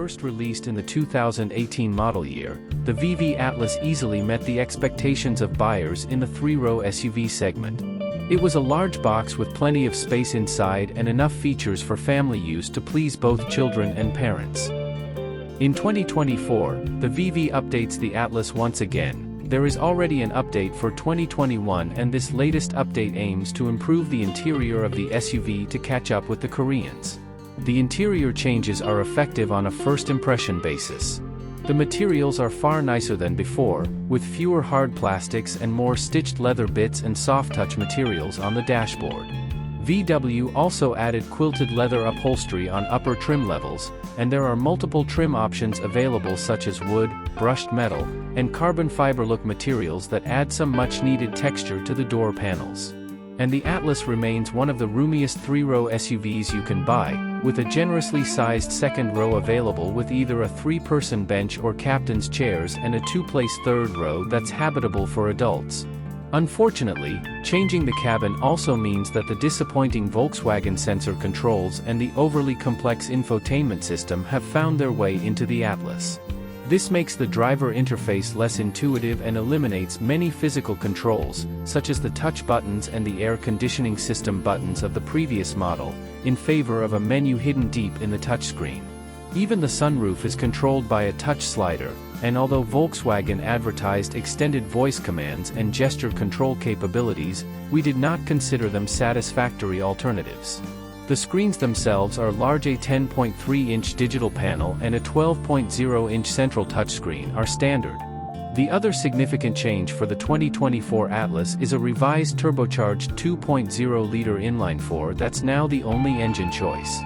first released in the 2018 model year, the VW Atlas easily met the expectations of buyers in the three-row SUV segment. It was a large box with plenty of space inside and enough features for family use to please both children and parents. In 2024, the VW updates the Atlas once again. There is already an update for 2021, and this latest update aims to improve the interior of the SUV to catch up with the Koreans. The interior changes are effective on a first impression basis. The materials are far nicer than before, with fewer hard plastics and more stitched leather bits and soft-touch materials on the dashboard. VW also added quilted leather upholstery on upper trim levels, and there are multiple trim options available such as wood, brushed metal, and carbon fiber look materials that add some much-needed texture to the door panels. And the Atlas remains one of the roomiest three-row SUVs you can buy, with a generously sized second row available with either a three-person bench or captain's chairs and a two-place third row that's habitable for adults. Unfortunately, changing the cabin also means that the disappointing Volkswagen sensor controls and the overly complex infotainment system have found their way into the Atlas. This makes the driver interface less intuitive and eliminates many physical controls, such as the touch buttons and the air conditioning system buttons of the previous model, in favor of a menu hidden deep in the touchscreen. Even the sunroof is controlled by a touch slider, and although Volkswagen advertised extended voice commands and gesture control capabilities, we did not consider them satisfactory alternatives. The screens themselves are large. A 10.3-inch digital panel and a 12.0-inch central touchscreen are standard. The other significant change for the 2024 Atlas is a revised turbocharged 2.0-liter inline-4 that's now the only engine choice.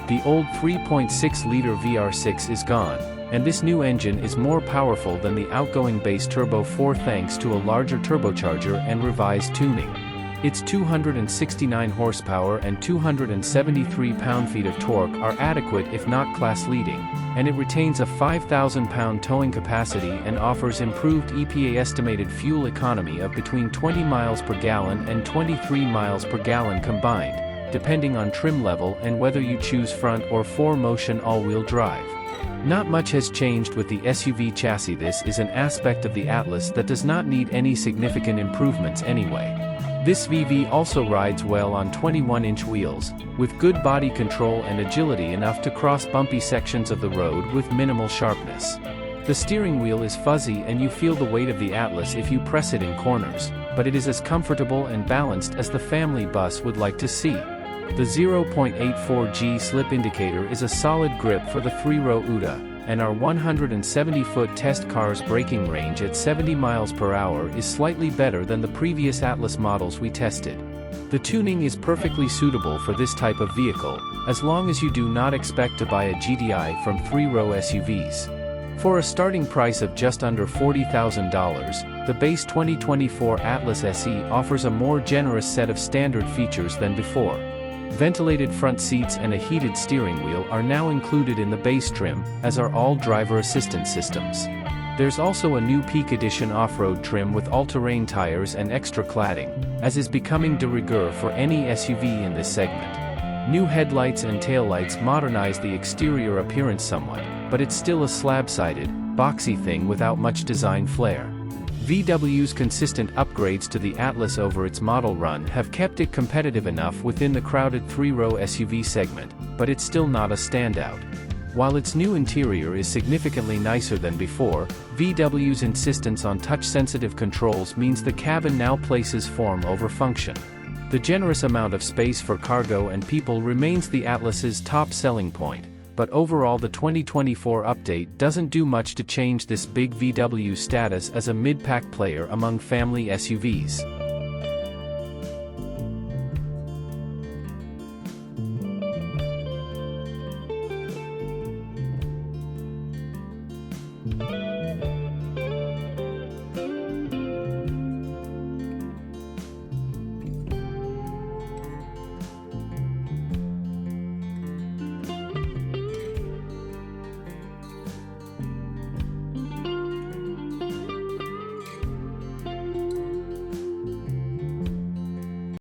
The old 3.6-liter VR6 is gone, and this new engine is more powerful than the outgoing base turbo 4 thanks to a larger turbocharger and revised tuning. Its 269 horsepower and 273 pound-feet of torque are adequate if not class-leading, and it retains a 5,000-pound towing capacity and offers improved EPA-estimated fuel economy of between 20 miles per gallon and 23 miles per gallon combined, depending on trim level and whether you choose front or 4-motion all-wheel drive. Not much has changed with the SUV chassis. This is an aspect of the Atlas that does not need any significant improvements anyway. This VW also rides well on 21-inch wheels, with good body control and agility enough to cross bumpy sections of the road with minimal sharpness. The steering wheel is fuzzy and you feel the weight of the Atlas if you press it in corners, but it is as comfortable and balanced as the family bus would like to see. The 0.84G slip indicator is a solid grip for the three-row UDA, and our 170-foot test car's braking range at 70 miles per hour is slightly better than the previous Atlas models we tested. The tuning is perfectly suitable for this type of vehicle, as long as you do not expect to buy a GDI from three-row SUVs. For a starting price of just under $40,000, the base 2024 Atlas SE offers a more generous set of standard features than before. Ventilated front seats and a heated steering wheel are now included in the base trim, as are all driver assistance systems. There's also a new Peak Edition off-road trim with all-terrain tires and extra cladding, as is becoming de rigueur for any SUV in this segment. New headlights and taillights modernize the exterior appearance somewhat, but it's still a slab-sided, boxy thing without much design flair. VW's consistent upgrades to the Atlas over its model run have kept it competitive enough within the crowded three-row SUV segment, but it's still not a standout. While its new interior is significantly nicer than before, VW's insistence on touch-sensitive controls means the cabin now places form over function. The generous amount of space for cargo and people remains the Atlas's top selling point, but overall the 2024 update doesn't do much to change this big VW status as a mid-pack player among family SUVs.